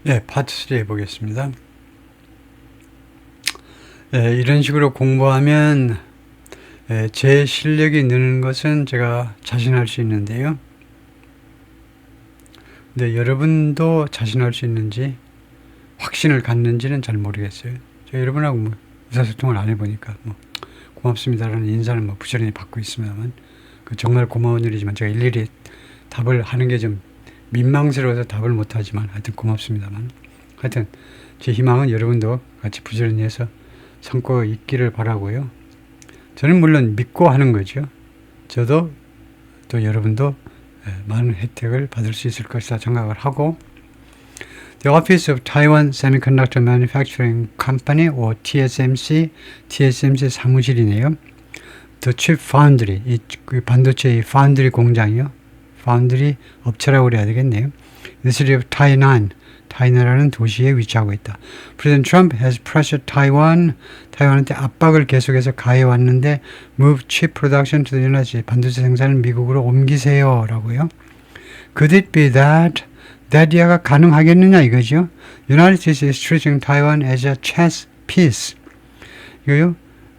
네, 파트 3 해보겠습니다. 이런 식으로 공부하면 제 실력이 느는 것은 제가 자신할 수 있는데요. 근데 여러분도 자신할 수 있는지 확신을 갖는지는 잘 모르겠어요. 제가 여러분하고 뭐 의사소통을 안 해보니까 뭐 고맙습니다라는 인사는 뭐 부지런히 받고 있습니다만 정말 고마운 일이지만 제가 일일이 답을 하는 게 좀 민망스러워서 답을 못하지만 하여튼 고맙습니다만 하여튼 제 희망은 여러분도 같이 부지런히 해서 성과가 있기를 바라고요. 저는 물론 믿고 하는 거죠. 저도 또 여러분도 많은 혜택을 받을 수 있을 것이다 생각을 하고 The Office of Taiwan Semiconductor Manufacturing Company or TSMC 사무실이네요. The Chip Foundry, 이 반도체 파운드리 공장이요. 파운드리 업체라고 그래야 되겠네요. The city of Tainan, 타이난이라는 도시에 위치하고 있다. President Trump has pressured Taiwan, 타이완한테 압박을 계속해서 가해왔는데 move chip production to the United States, 반도체 생산을 미국으로 옮기세요 라고요. Could it be that 이하가 가능하겠느냐 이거죠. United States is treating Taiwan as a chess piece. 이거요.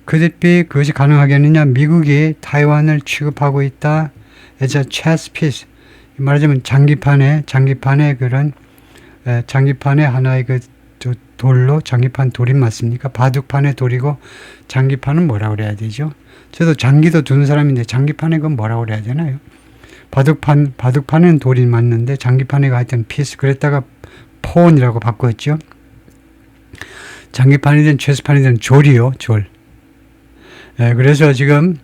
Could it be 그것이 가능하겠느냐. 미국이 타이완을 취급하고 있다. as a chess piece. 말하자면 장기판의 그런 장기판의 하나의 그 돌로 장기판 돌이 맞습니까? 바둑판의 돌이고 장기판은 뭐라고 그래야 되죠? 저도 장기도 두는 사람인데 장기판에 그건 뭐라고 그래야 되나요? 바둑판은 돌이 맞는데 장기판에 하여튼 피스 그랬다가 폰이라고 바꿨죠. 장기판이든 체스판이든 졸이요, 졸. 그래서 지금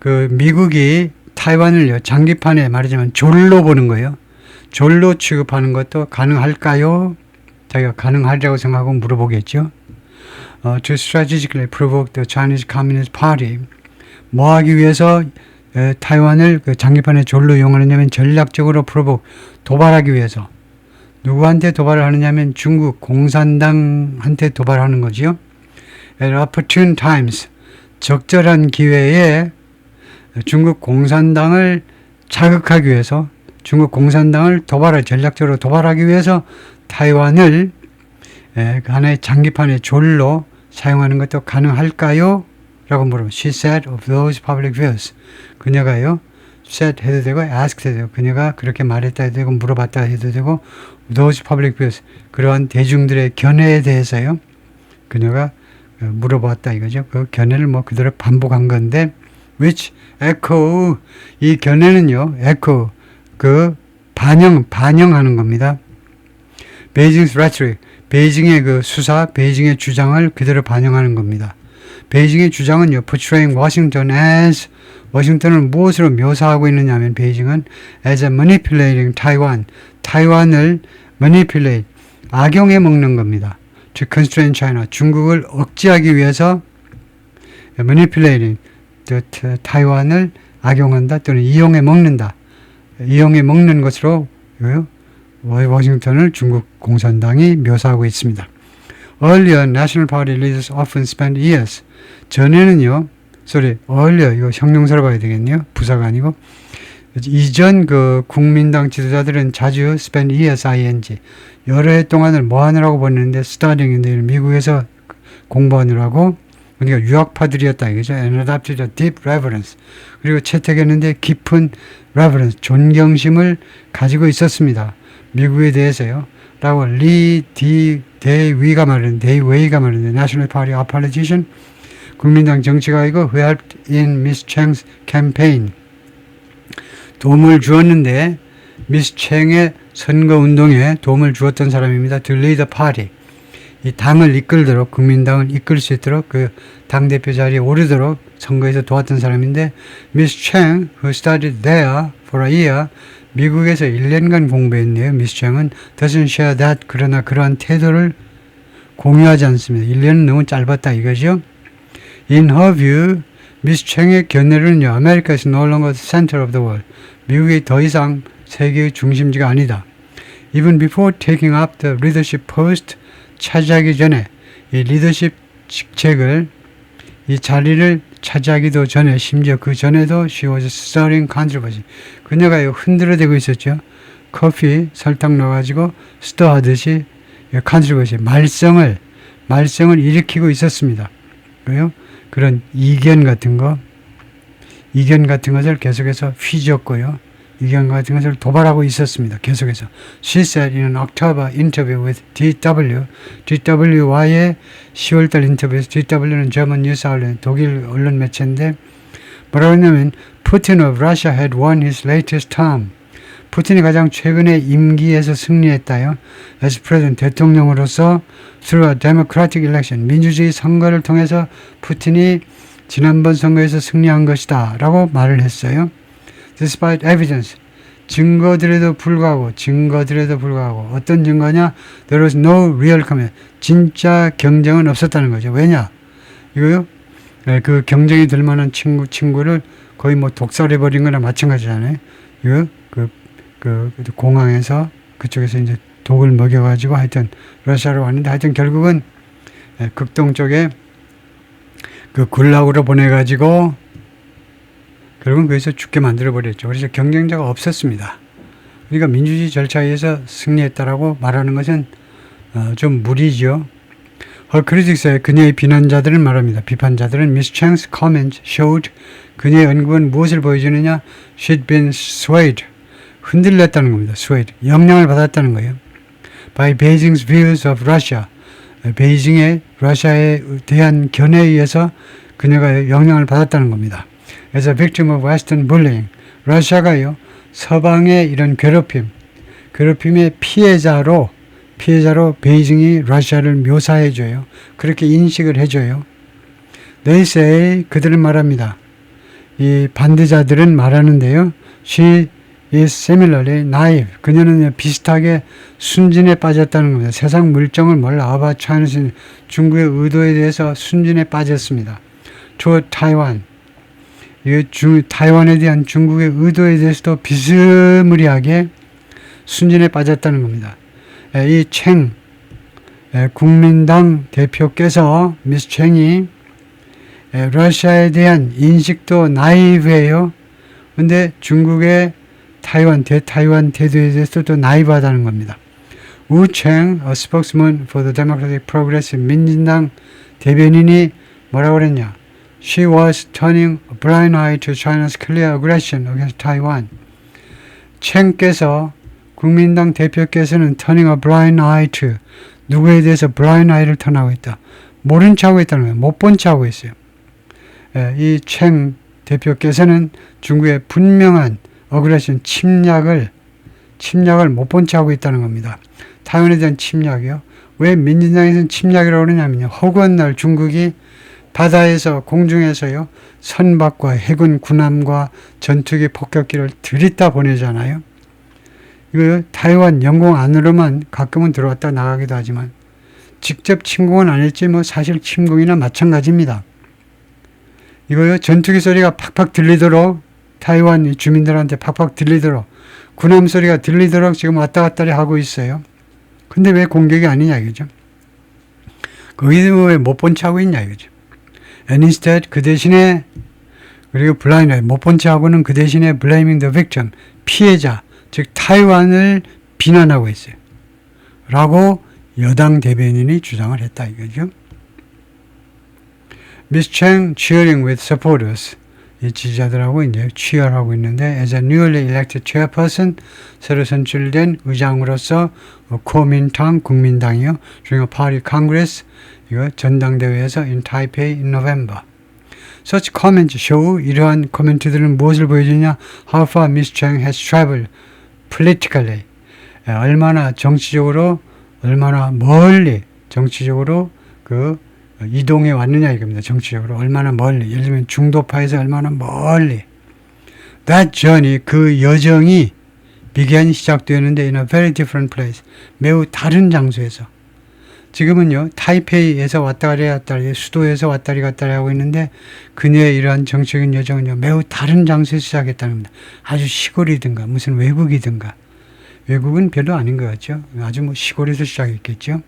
그 미국이 타이완을요 장기판에 말하자면 졸로 보는 거예요. 졸로 취급하는 것도 가능할까요? 자기가 가능하리라고 생각하고 물어보겠죠. To strategically provoke the Chinese Communist Party. 뭐 하기 위해서 타이완을 그 장기판에 졸로 이용하느냐면 전략적으로 도발하기 위해서. 누구한테 도발을 하느냐면 중국 공산당한테 도발하는 거지요. At opportune times. 적절한 기회에 중국 공산당을 자극하기 위해서 중국 공산당을 전략적으로 도발하기 위해서 타이완을 하나의 장기판의 졸로 사용하는 것도 가능할까요? 라고 물어보면 She said of those public views. 그녀가요. said 해도 되고 asked 해도 되고 그녀가 그렇게 말했다 해도 되고 물어봤다 해도 되고 those public views. 그러한 대중들의 견해에 대해서요. 그녀가 물어봤다 이거죠. 그 견해를 뭐 그대로 반복한 건데 which echo 이 견해는요. echo 그 반영하는 겁니다. Beijing's rhetoric 베이징의 그 수사, 베이징의 주장을 그대로 반영하는 겁니다. 베이징의 주장은요, portraying Washington as 워싱턴을 무엇으로 묘사하고 있느냐 하면 베이징은 as a manipulating Taiwan, 타이완을 manipulate, 악용해 먹는 겁니다. to constrain China, 중국을 억제하기 위해서 manipulating, 타이완을 악용한다 또는 이용해 먹는다. 이용해 먹는 것으로 워싱턴을 중국 공산당이 묘사하고 있습니다. Earlier, National Party leaders often spent years. 전에는요, earlier, 이거 형용사로 봐야 되겠네요. 부사가 아니고. 이전 그 국민당 지도자들은 자주 spend years, ing. 여러 해 동안을 뭐 하느라고 보냈는데, studying인데, 미국에서 공부하느라고, 그러니까 유학파들이었다, 이거죠. And adopted a deep reverence. 그리고 채택했는데 깊은 reverence, 존경심을 가지고 있었습니다. 미국에 대해서요. 라고 데이웨이가 말했는데 National Party opposition 국민당 정치가이고 who helped in Miss Cheng's campaign 도움을 주었는데 미스 챙의 선거운동에 도움을 주었던 사람입니다. To lead the party 이 당을 이끌도록 국민당을 이끌 수 있도록 그 당대표 자리에 오르도록 선거에서 도왔던 사람인데 Miss Cheng who studied there for a year 미국에서 1년간 공부했네요. 미스 챙은 doesn't share that 그러나 그러한 태도를 공유하지 않습니다. 1년은 너무 짧았다 이거죠. In her view, 미스 챙의 견해로는요. America is no longer the center of the world. 미국이 더 이상 세계의 중심지가 아니다. Even before taking up the leadership post 차지하기 전에 이 리더십 직책을 이 자리를 차지하기도 전에 심지어 그 전에도 she was stirring controversy. 그녀가 흔들어대고 있었죠. 커피 설탕 넣어가지고 스토하듯이 컨트리버시 말썽을 일으키고 있었습니다. 그래요? 그런 이견 같은 것을 계속해서 휘젓고요. 이견 같은 것을 도발하고 있었습니다. 계속해서. She said in an October interview with DW, DW와의 10월달 인터뷰에서 DW는 German News Outlet, 독일 언론 매체인데 뭐라고 했냐면 Putin of Russia had won his latest term. 푸틴이 가장 최근에 임기에서 승리했다요. As president, 대통령으로서 through a democratic election, 민주주의 선거를 통해서 푸틴이 지난번 선거에서 승리한 것이다 라고 말을 했어요. Despite evidence, 증거들에도 불구하고 어떤 증거냐? There was no real comment. 진짜 경쟁은 없었다는 거죠. 왜냐? 이거요? 그 경쟁이 될 만한 친구를 거의 뭐 독살해버린 거나 마찬가지잖아요. 이거 그 공항에서 그쪽에서 이제 독을 먹여가지고 하여튼 러시아로 왔는데 하여튼 결국은 극동 쪽에 그 굴락으로 보내가지고 결국은 거기서 죽게 만들어버렸죠. 그래서 경쟁자가 없었습니다. 그러니까 민주주의 절차에 의해서 승리했다라고 말하는 것은 좀 무리죠. critics의 그녀의 비난자들은 말합니다. 비판자들은 Miss Chang's comment showed 그녀의 언급은 무엇을 보여주느냐? She'd been swayed. 흔들렸다는 겁니다. swayed. 영향을 받았다는 거예요. By Beijing's views of Russia. 베이징의 러시아에 대한 견해에 의해서 그녀가 영향을 받았다는 겁니다. As a victim of Western bullying. 러시아가요. 서방의 이런 괴롭힘의 피해자로 베이징이 러시아를 묘사해줘요. 그렇게 인식을 해줘요. They say, 그들은 말합니다. 이 반대자들은 말하는데요. She is similarly naive. 그녀는 비슷하게 순진에 빠졌다는 겁니다. 세상 물정을 몰라. About China's 중국의 의도에 대해서 순진에 빠졌습니다. To Taiwan. 타이완에 대한 중국의 의도에 대해서도 비스무리하게 순진에 빠졌다는 겁니다. 이 국민당 대표께서 미스 챙이 러시아에 대한 인식도 나이브해요. 근데 중국의 대타이완 태도에 대해서도 나이브하다는 겁니다. 우챙, a spokesman for the Democratic Progressive 민진당 대변인이 뭐라고 그랬냐? She was turning a blind eye to China's clear aggression against Taiwan. 챙께서 국민당 대표께서는 turning a blind eye to 누구에 대해서 blind eye를 턴하고 있다. 모른 체 하고 있다는 거예요. 못 본 체 하고 있어요. 이 챙 대표께서는 중국의 분명한 aggression 침략을 못 본 체 하고 있다는 겁니다. 타이완에 대한 침략이요. 왜 민진당에서는 침략이라고 그러냐면요. 허구한 날 중국이 바다에서 공중에서요. 선박과 해군 군함과 전투기 폭격기를 들이다 보내잖아요. 이거 타이완 영공 안으로만 가끔은 들어왔다 나가기도 하지만 직접 침공은 안 했지 뭐 사실 침공이나 마찬가지입니다. 이거요. 전투기 소리가 팍팍 들리도록 타이완 주민들한테 팍팍 들리도록 군함 소리가 들리도록 지금 왔다 갔다 하고 있어요. 근데 왜 공격이 아니냐 이거죠. 거기서 왜 못 본 체 하고 있냐 이거죠. And instead 그 대신에 그리고 블라인드 못 본 체 하고는 그 대신에 blaming the victim 피해자 즉 타이완을 비난하고 있어요. 라고 여당 대변인이 주장을 했다 이거죠. Miss Chang cheering with supporters 이 지지자들하고 이제 치열하고 있는데 as a newly elected chairperson 새로 선출된 의장으로서 kuomintang 국민당이요. during a party congress 이거 전당대회에서 in Taipei in November. Such comments show 이러한 코멘트들은 무엇을 보여주냐? How far Miss Chang has traveled politically. 얼마나 정치적으로 얼마나 멀리 정치적으로 그 이동해 왔느냐 이겁니다. 정치적으로 얼마나 멀리 예를 들면 중도파에서 얼마나 멀리 That journey 그 여정이 began 시작되었는데 in a very different place 매우 다른 장소에서 지금은요 타이페이에서 왔다리 갔다리 수도에서 왔다리 갔다리 하고 있는데 그녀의 이러한 정치적인 여정은요 매우 다른 장소에서 시작했다는 겁니다. 아주 시골이든가 무슨 외국이든가 외국은 별로 아닌 것 같죠. 아주 뭐 시골에서 시작했겠죠.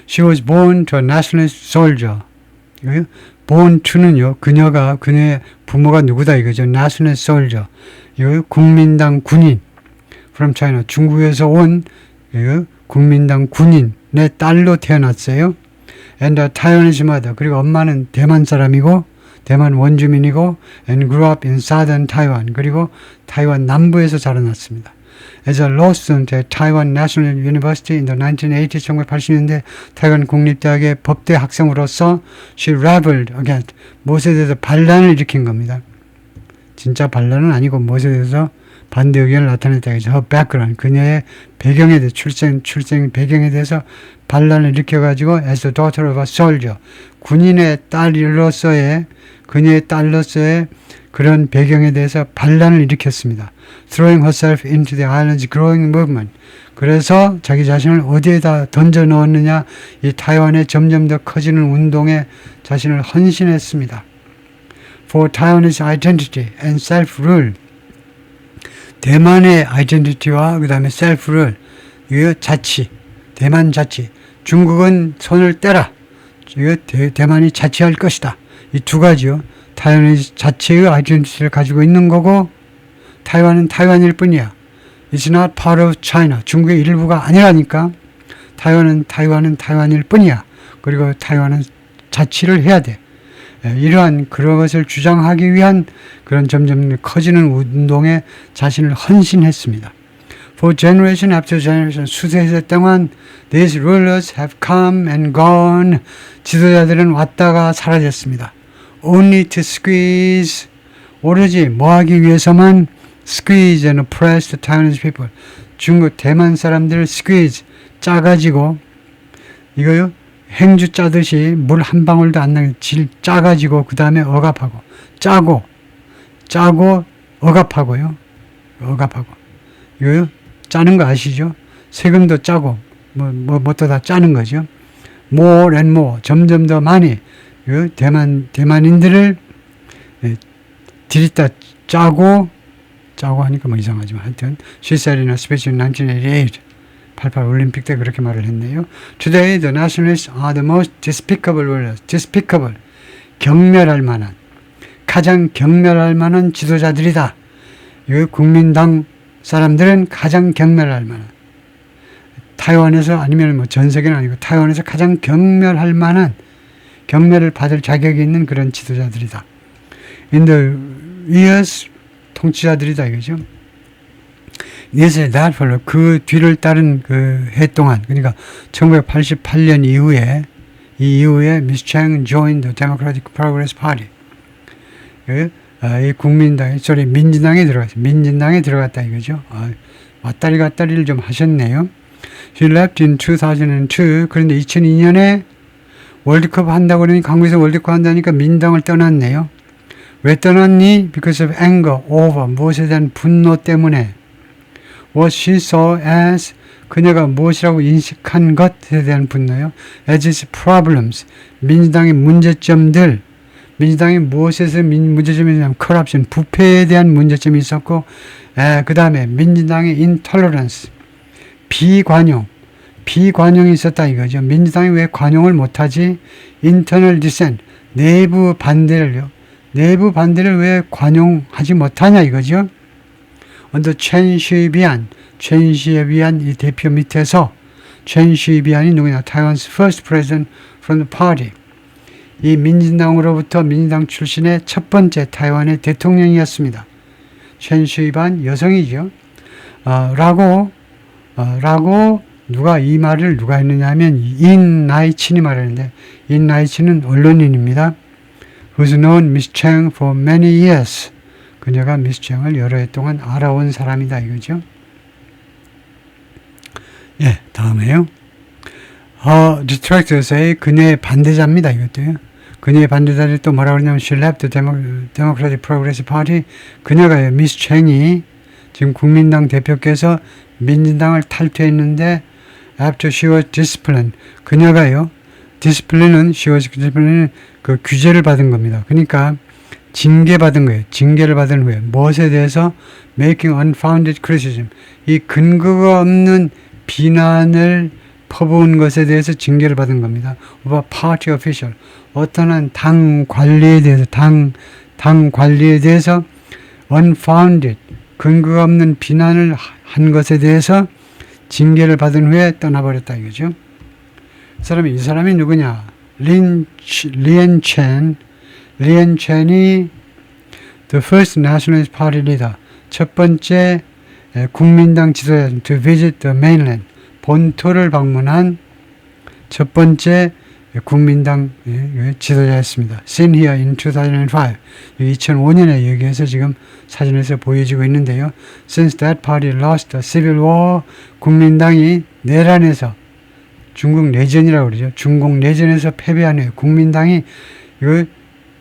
She was born to a nationalist soldier. 이거요? born to는요, 그녀의 부모가 누구다 이거죠. nationalist soldier. 이거요? 국민당 군인. from China. 중국에서 온 국민당 군인의 딸로 태어났어요. And a Taiwanese mother. 그리고 엄마는 대만 사람이고 대만 원주민이고 and grew up in southern Taiwan. 그리고 타이완 남부에서 자라났습니다. As a law student at Taiwan National University in the 1980s, 1980년대 타이완 국립대학의 법대 학생으로서 she rebelled against 무엇에 대해서 반란을 일으킨 겁니다. 진짜 반란은 아니고 무엇에 대해서 반대 의견을 나타냈다. her background, 그녀의 배경에 대해 출생 배경에 대해서 반란을 일으켜가지고 as the daughter of a soldier, 군인의 딸로서의 그녀의 딸로서의 그런 배경에 대해서 반란을 일으켰습니다. throwing herself into the island's growing movement. 그래서 자기 자신을 어디에다 던져 넣었느냐, 이 타이완의 점점 더 커지는 운동에 자신을 헌신했습니다. for Taiwanese identity and self-rule. 대만의 아이덴티티와 그 다음에 self-rule, 이거 자치, 대만 자치. 중국은 손을 떼라. 이거 대만이 자치할 것이다. 이 두 가지요. 타이완의 자체의 아이덴티티를 가지고 있는 거고 타이완은 타이완일 뿐이야. It's not part of China. 중국의 일부가 아니라니까. 타이완은 타이완일 뿐이야. 그리고 타이완은 자치를 해야 돼. 이러한 그런 것을 주장하기 위한 그런 점점 커지는 운동에 자신을 헌신했습니다. For generation after generation, 수세세 동안 these rulers have come and gone. 지도자들은 왔다가 사라졌습니다. Only to squeeze, 오로지 뭐하기 위해서만 squeeze and oppress the Taiwanese people. 중국 대만 사람들을 squeeze, 짜가지고 이거요 행주 짜듯이 물 한 방울도 안 나게 짜가지고 그 다음에 억압하고 짜고 억압하고요. 억압하고 이거요 짜는 거 아시죠? 세금도 짜고 뭐도 다 짜는 거죠. more and more, 점점 더 많이 대만인들을 들이다 짜고 하니까 뭐 이상하지만 하여튼 she said in a speech in 1988 88 올림픽 때 그렇게 말을 했네요. Today the nationalists are the most despicable rulers. despicable, 경멸할 만한, 가장 경멸할 만한 지도자들이다. 이 국민당 사람들은 가장 경멸할 만한, 타이완에서 아니면 뭐 전 세계는 아니고 타이완에서 가장 경멸할 만한, 경멸을 받을 자격이 있는 그런 지도자들이다. In the years, 통치자들이다 이거죠. Yes, that follow. 그 뒤를 따른 그 해 동안, 그러니까 1988년 이후에, 이 이후에 Miss Chang joined the Democratic Progress Party. 이 국민당, 민진당에 들어갔어요. 민진당에 들어갔다 이거죠. 왔다리 갔다리를 좀 하셨네요. She left in 2002. 그런데 2002년에 월드컵 한다고 그러니 한국에서 월드컵 한다니까 민당을 떠났네요. 왜 떠났니? Because of anger, over. 무엇에 대한 분노 때문에. What she saw as, 그녀가 무엇이라고 인식한 것에 대한 분노요. As its problems, 민주당의 문제점들. 민주당이 무엇에서 문제점이 있냐면 corruption, 부패에 대한 문제점이 있었고, 그 다음에 민주당의 intolerance, 비관용이 있었다 이거죠. 민주당이 왜 관용을 못하지? internal dissent, 내부 반대를 왜 관용하지 못하냐 이거죠. 언더 첸 쉬비안 이 대표 밑에서 첸 쉬비안이 누구냐? 타이완's first president from the party. 이 민진당으로부터 민진당 출신의 첫 번째 타이완의 대통령이었습니다. 첸 쉬비안 여성이죠. 라고 이 말을 누가 했느냐 하면 인 나이친이 말했는데, 인 나이친은 언론인입니다. Who's known Miss Chang for many years. 그녀가 미스 챈을 여러 해 동안 알아온 사람이다 이거죠. 예, 다음에요. Detractors의 그녀의 반대자입니다 이것도요. 그녀의 반대자를 또 뭐라고 그러냐면 She left the Democratic Progressive Party. 그녀가요, 미스 챈이 지금 국민당 대표께서 민진당을 탈퇴했는데 after she was disciplined. 그녀가요, discipline은 그 규제를 받은 겁니다. 그러니까 징계받은 거예요. 징계를 받은 후에 무엇에 대해서 making unfounded criticism, 이 근거가 없는 비난을 퍼부은 것에 대해서 징계를 받은 겁니다. of a party official, 어떤 당 관리에 대해서 unfounded, 근거가 없는 비난을 한 것에 대해서 징계를 받은 후에 떠나버렸다 이거죠. 이 사람이 누구냐? 리엔 첸이 The First Nationalist Party Leader, 첫 번째 국민당 지도자, to visit the mainland, 본토를 방문한 첫 번째 국민당 지도자였습니다. Seen here in 2005. 2005년에 여기에서 지금 사진에서 보여지고 있는데요. Since that party lost the civil war, 국민당이 내란에서 중국 내전이라고 그러죠. 중국 내전에서 패배한 후에 국민당이 이거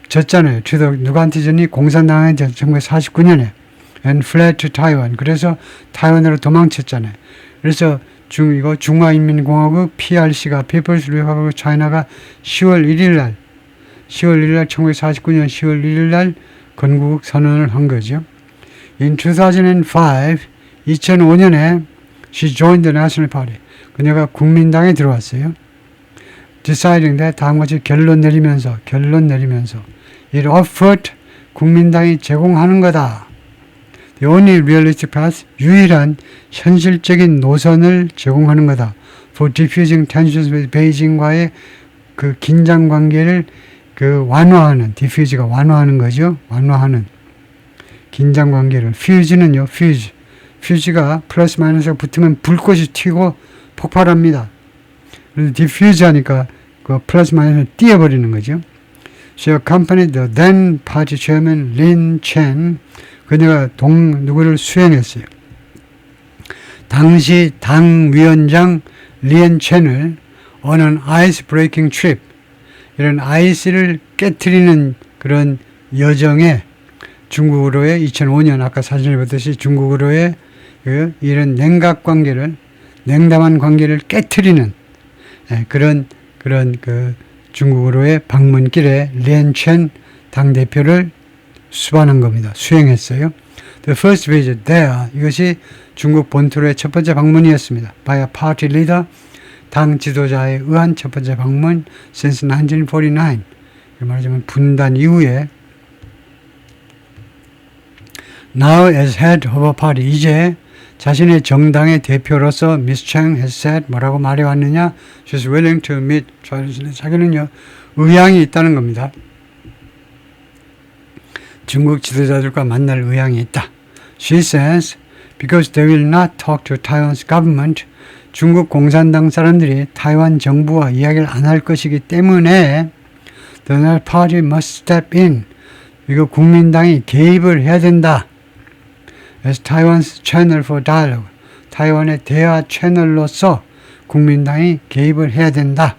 졌잖아요. 누구한테 졌니? 공산당한테 1949년에 and fled to Taiwan. 그래서 타이완으로 도망쳤잖아요. 그래서 이거 중화인민공화국 PRC가 People's Republic of China가 10월 1일 날 1949년 10월 1일 날 건국 선언을 한 거죠. In 2005년에 she joined the National Party. 그녀가 국민당에 들어왔어요. Deciding that 다음과 같이 결론 내리면서 it offered 국민당이 제공하는 거다. The only realistic path, 유일한 현실적인 노선을 제공하는 거다. For diffusing tensions with Beijing과의 그 긴장 관계를 완화하는, diffuse가 완화하는 거죠. 완화하는 긴장 관계를. fuse는요, fuse가 플러스 마이너스가 붙으면 불꽃이 튀고 폭발합니다. 그래서 diffuse 하니까 그 플러스 마이너스를 띄어버리는 거죠. She accompanied the then party chairman Lin Chen. 그녀가 누구를 수행했어요. 당시 당 위원장 리엔 첸을 on an ice breaking trip, 이런 아이스를 깨트리는 그런 여정에 중국으로의 2005년 아까 사진을 보듯이 중국으로의 이런 냉담한 관계를 깨트리는 그런 그 중국으로의 방문길에 리엔 첸 당대표를 수반한 겁니다. 수행했어요. The first visit there, 이것이 중국 본토로의 첫 번째 방문이었습니다. By a party leader, 당 지도자에 의한 첫 번째 방문 since 1949. 말하자면 분단 이후에 Now as head of a party, 이제 자신의 정당의 대표로서 Miss Chang has said 뭐라고 말해왔느냐? She's willing to meet. 자기는요 의향이 있다는 겁니다. 중국 지도자들과 만날 의향이 있다. She says, because they will not talk to Taiwan's government, 중국 공산당 사람들이 타이완 정부와 이야기를 안 할 것이기 때문에 the National Party must step in. 이거 국민당이 개입을 해야 된다. As Taiwan's channel for dialogue, 타이완의 대화 채널로서 국민당이 개입을 해야 된다.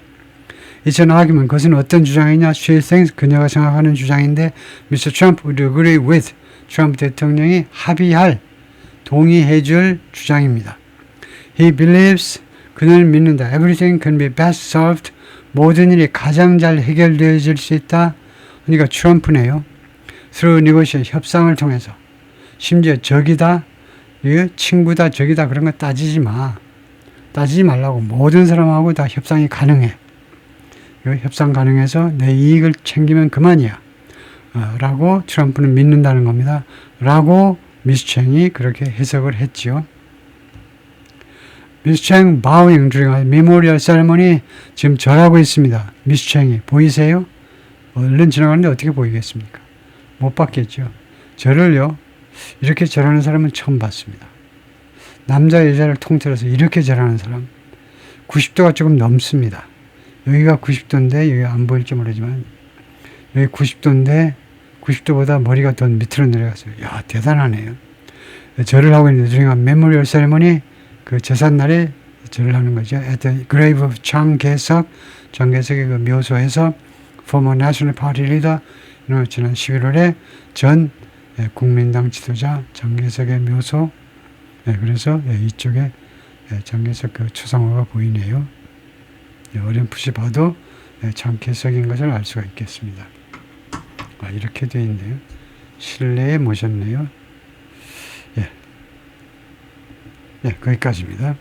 이처럼 하기면 그것은 어떤 주장이냐? She thinks, 그녀가 생각하는 주장인데 Mr. Trump would agree with, 트럼프 대통령이 동의해 줄 주장입니다. He believes, 그는 믿는다. Everything can be best solved, 모든 일이 가장 잘 해결되어질 수 있다. 그러니까 트럼프네요. Through negotiation, 협상을 통해서. 심지어 적이다, 친구다, 적이다 그런 거 따지지 말라고. 모든 사람하고 다 협상이 가능해. 협상 가능해서 내 이익을 챙기면 그만이야. 라고 트럼프는 믿는다는 겁니다. 라고 미스 챙이 그렇게 해석을 했지요. 미스 챙 bowing during a memorial ceremony, 지금 절하고 있습니다. 미스 챙이 보이세요? 얼른 지나가는데 어떻게 보이겠습니까? 못 봤겠죠. 절을요 이렇게 절하는 사람은 처음 봤습니다. 남자 여자를 통틀어서 이렇게 절하는 사람 90도가 조금 넘습니다. 여기가 90도인데 여기 안 보일지 모르지만 여기 90도인데 90도보다 머리가 더 밑으로 내려갔어요. 야, 대단하네요. 절을 하고 있는데 during a memorial ceremony, 그 제삿날에 절을 하는 거죠. At the grave of 장개석, 장개석의 그 묘소에서 former national party leader, 지난 11월에 전 국민당 지도자 장개석의 묘소, 그래서 이쪽에 장개석 그 추상화가 보이네요. 어렴풋이 봐도 장개석인 것을 알 수가 있겠습니다. 이렇게 되어 있네요. 실내에 모셨네요. 거기까지입니다.